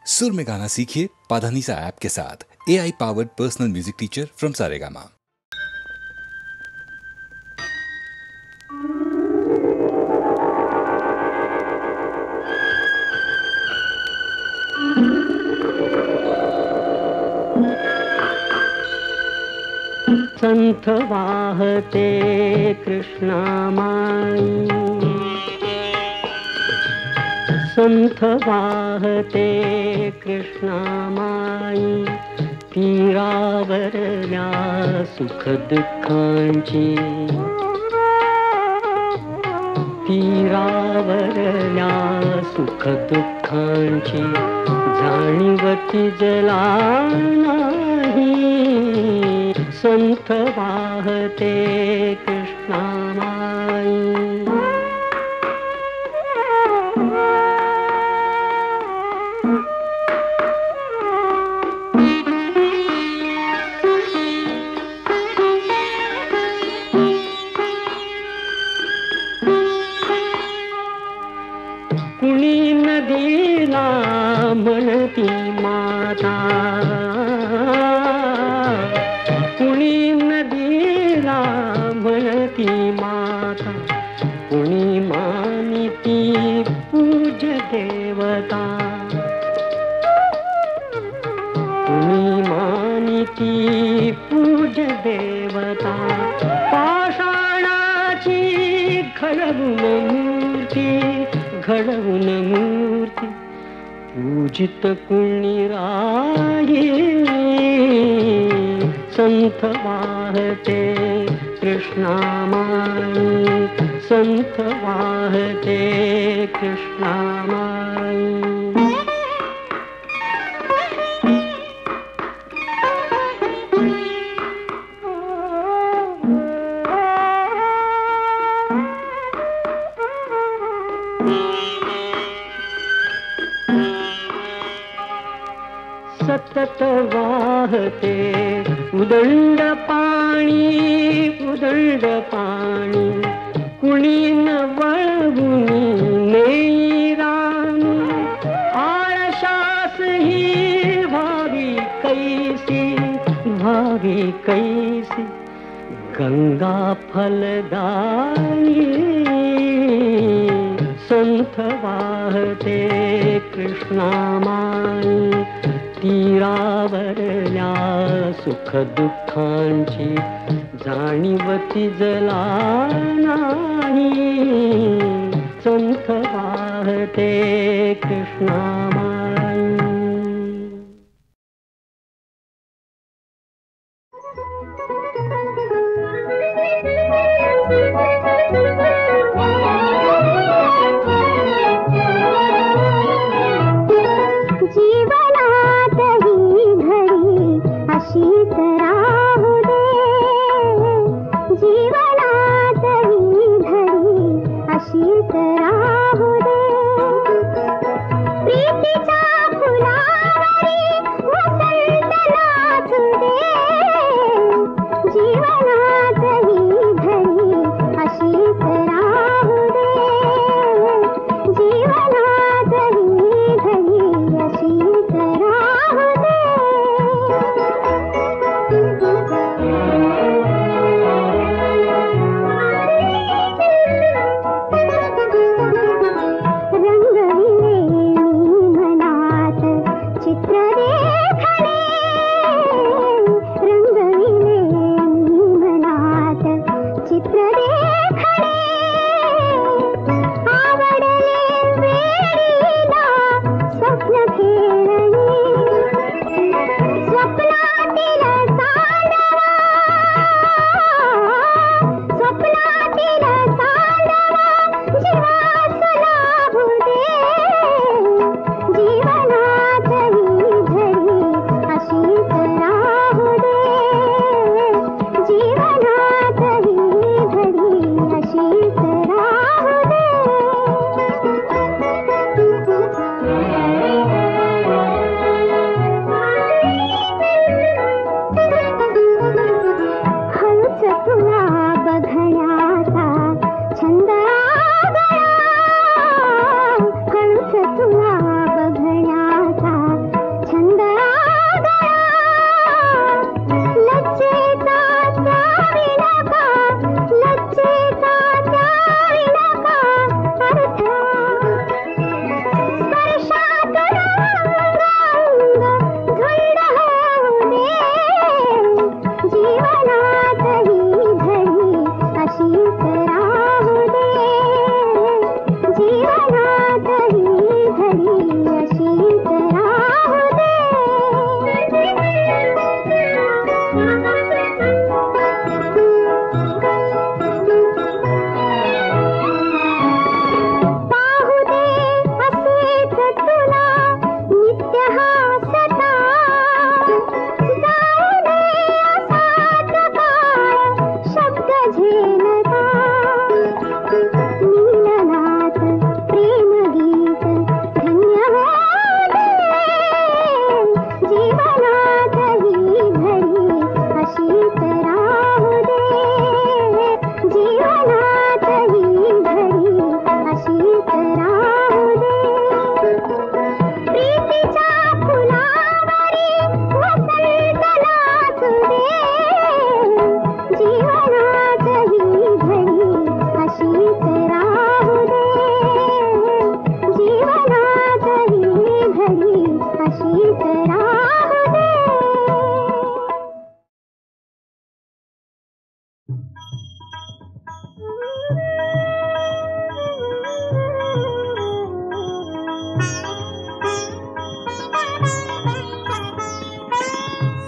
सुर में गाना सीखिए पाधानीसा ऐप के साथ। AI powered personal music teacher from Saregama. संथ वाहते कृष्णामाई, संथ वाहते कृष्णामाई, तीरावरल्या सुख दुःखांची, तीरावरल्या सुख दुःखांची जाणीवती जला नाही। संथ वाहते कृष्णामाई, कुणी नदीला म्हणती माता, कुणी नदीला म्हणती माता, कुणी मानिती पूज्य देवता, कुणी मानिती पूज्य देवता, पाषाणाची घडवून मूर्ती, घडवून मूर्ती पूजित कुणी राही। संथ वाहते कृष्णामाई, संथ वाहते कृष्णामाई। सतत वाहते उदंड पाणी, उदंड पाणी, कुणी न वळवुनी नेई राणी, आळशास ही भावी कैसी, भावी कैसी गंगा फलदायी। संथ वाहते कृष्णामाई, तीरावरल्या सुख दुःखांची जाणीवती जला नाही। संथ वाहते कृष्णामाई। अशीच राहू दे, जीवनात ही घडी अशीच राहू दे, प्रीती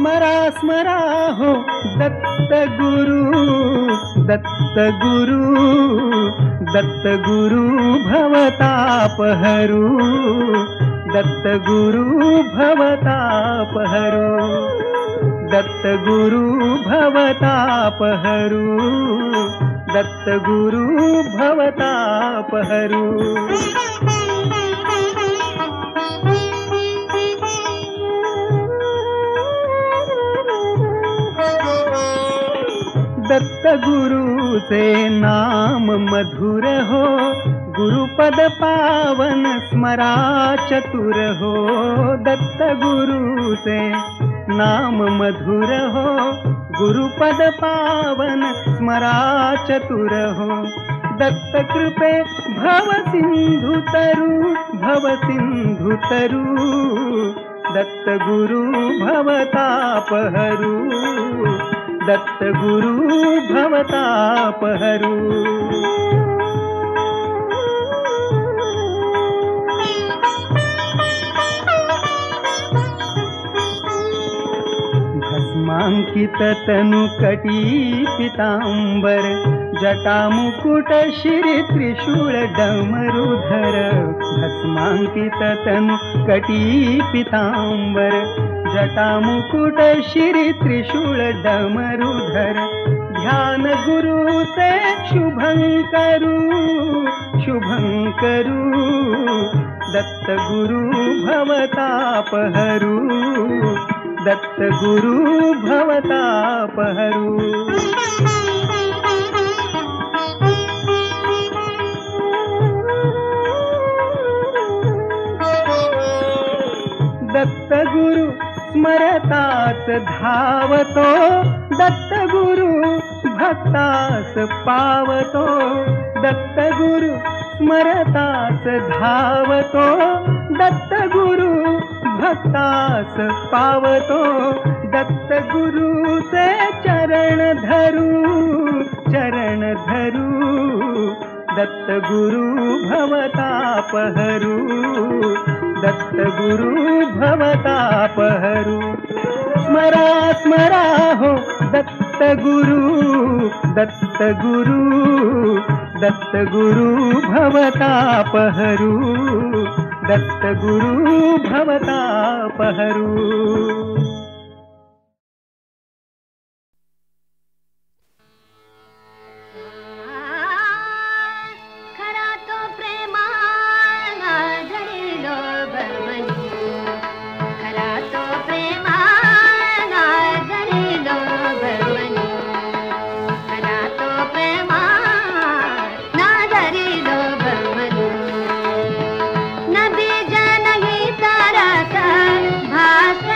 स्मरा स्मरा हो दत्त गुरु दत्त गुरु भवतापहरू दत्त गुरु भवतापहरू दत्त गुरु भवतापहरू दत्त गुरु भवतापहरू दत्त गुरुचे नाम मधुर हो गुरुपद पावन स्मरा चतुर हो दत्त गुरुचे नाम मधुर हो गुरुपद पावन स्मरा चतुर हो दत्त कृपे भव सिंधु तरु दत्त गुरु भवतापहरू दत्त गुरु भवतापहरू भस्मांकित तनु कटी पीतांबर जटामुकुट शिरी त्रिशूल डमरुधर भस्मांकित तनु कटी पीतांबर जटामुकुट शिरी त्रिशूल डमरुधर ध्यान गुरु से शुभंकरू दत्त गुरु भवतापहरू दत्त गुरु भवतापहरू दत्त गुरु स्मरताच धावतो दत्त गुरु भक्तास पावतो दत्त गुरु स्मरताच धावतो दत्त गुरु भक्तास पावतो दत्त गुरुचे चरण धरू दत्त गुरु भवतापहरू दत्त गुरु भवतापहरू स्मरा स्मरा हो दत्त गुरु दत्त गुरु भवतापहरू दत्त गुरु भवतापहरू खरा तो प्रेमा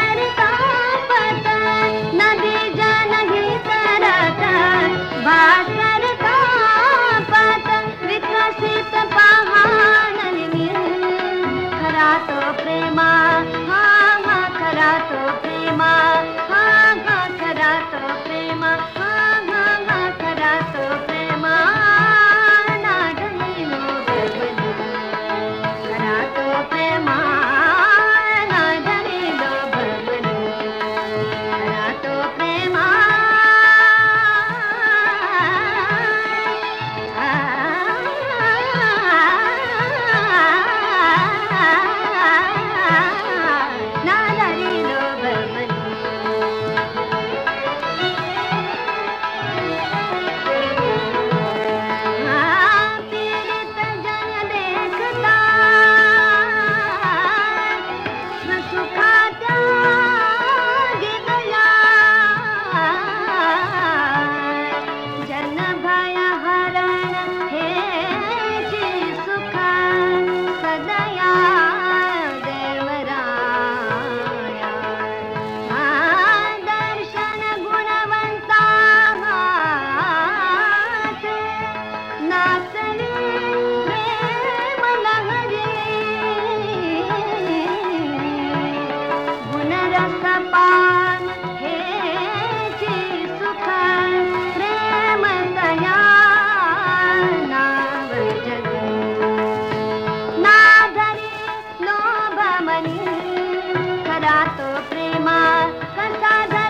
कसा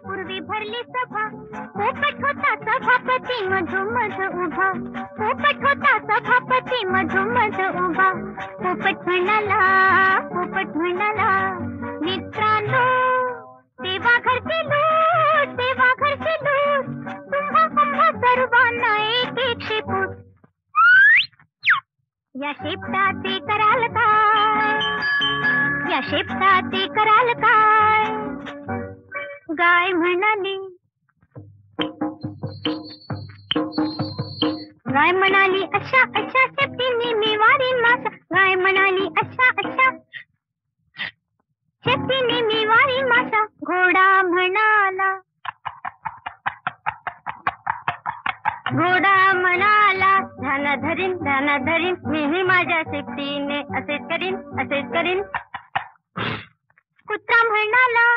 पूर्वी भरली सभा पोपट होता सभापती मधोमध उभा पोपट होता सभापती मधोमध उभा पोपट म्हणाला मित्रांनो देवा घरची लूट तुम्हा सर्वांना एक शेपूट या शेपटाचे कराल काय गाय म्हणाली अशा शेपटीने मी वारीन मासा गाय म्हणाली अशा शेपटीने मी वारीन मासा घोडा म्हणाला ध्यान धरीन मीही माझ्या शेपटीने असेच करीन कुत्रा म्हणाला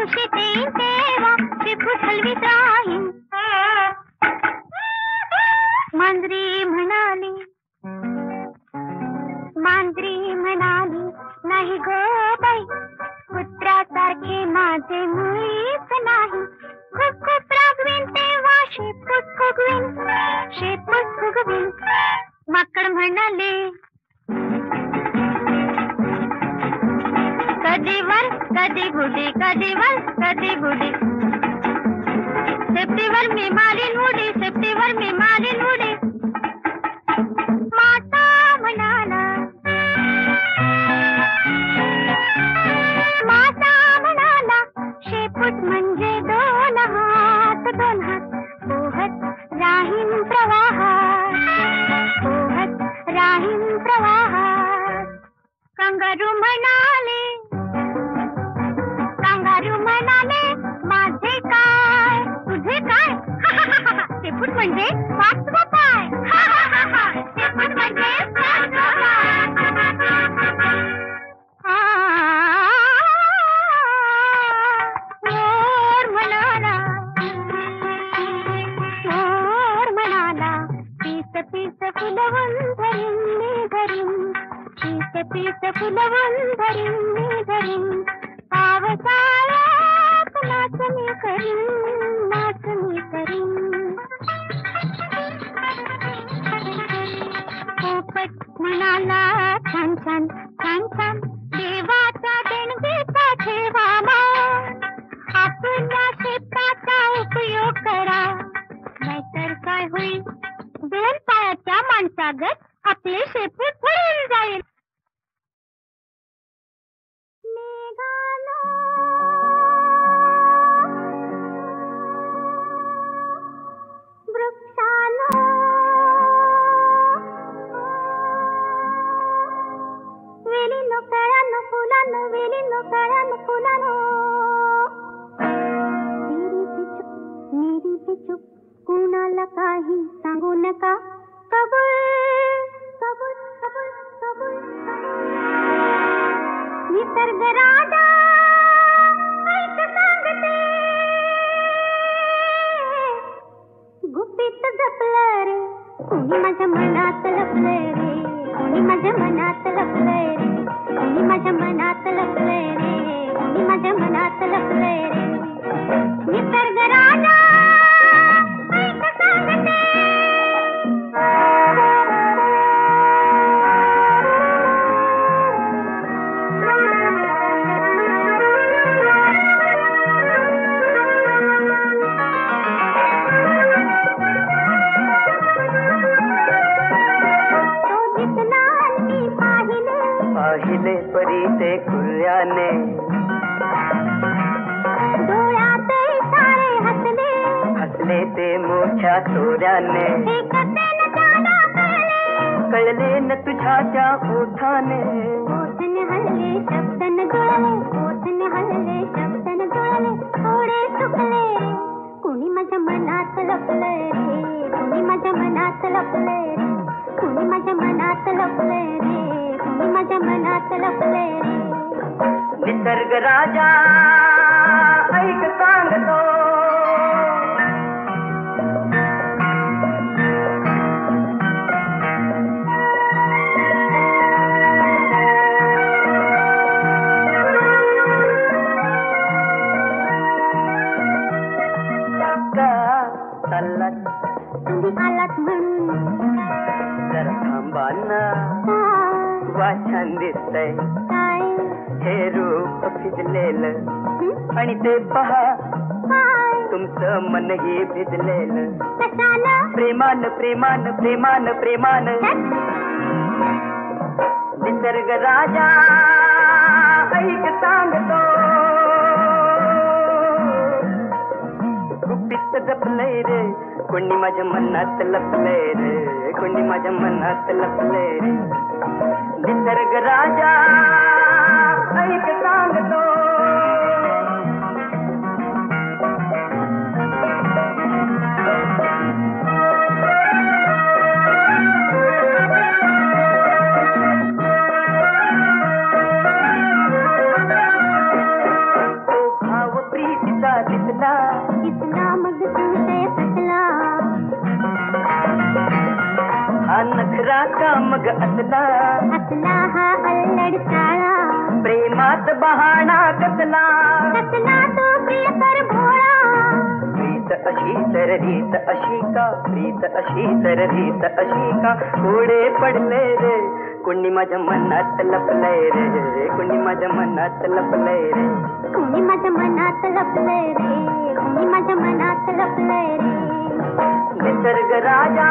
खुशीत येईन तेव्हा शेपूट हलवीत राहीन मांजरी म्हणाली नाही गो बाई कुत्र्यासारखे माझे मुळीच नाही खूप रागवीन तेव्हा शेपूट फुगवीन माकड म्हणाले कधी वर कधी बुडी शेपटीवर मी मारीन उडी माता म्हणाला शेपूट म्हणजे दोन हात पोहत राहीन प्रवाहात कंगारू म्हणाले माझे काय तुझे काय शेपूट म्हणजे पाचवा पाय शेपूट म्हणजे पाचवा मोर म्हणाला पीस फुलवून धरीन पावसाळ्यात नाचणी करीन पोपट म्हणाला छान देवाचा देणगीचा ठेवा आपल्या शेताचा उपयोग करा नाहीतर काय होईल दोन पायाच्या माणसागत आपले शेपूट भरून जाईल कुणाला काही सांगू नका कबूल निसर्ग राजा ऐक सांगते गुपित जपलं रे कोणी माझ्या मनात लपलंय रे कोणी माझ्या मनात लपलंय रे कोणी माझ्या मनात लपलंय रे कोणी माझ्या मनात लपलंय रे निसर्ग राजा ऐक सांगते पाहिले परी ते खुल्याने डोळ्यात सारे हसले ते मोठ्या चोऱ्याने कळले न तुझ्या त्या ओठाने ओठने हल्ले शब्दन जुळले थोडे चुकले कोणी माझ्या मनात लपलंय रे कोणी माझ्या मनात लपलंय रे कोणी माझ्या मनात लपलंय रे कोणी माझ्या मनात लपलंय रे निसर्ग राजा ऐक सांगतो वा छान दिसतंय काय हे रूप भिजलेलं आणि ते पहा काय तुमचं मनही भिजलेलं कशाला प्रेमान प्रेमान प्रेमान प्रेमान निसर्ग राजा ऐक सांगतो गुपित जपलंय रे कोणी माझ्या मनात लपलंय रे कोणी माझ्या मनात लपलंय रे निसर्ग राजा ऐक सांगतो दिसला मग तुमचे फसला हा नखरा का मग असला असला हा अल्लड साळा प्रेमात बहाणा कसला कसला तो प्रियकर भोळा प्रीत अशी तर रीत अशी का प्रीत अशी तर रीत अशी का कोडे पडले रे कोणी माझ्या मनात लपलंय रे कोणी माझ्या मनात लपलंय रे कोणी माझ्या मनात लपलंय रे कोणी माझ्या मनात लपलंय रे निसर्ग राजा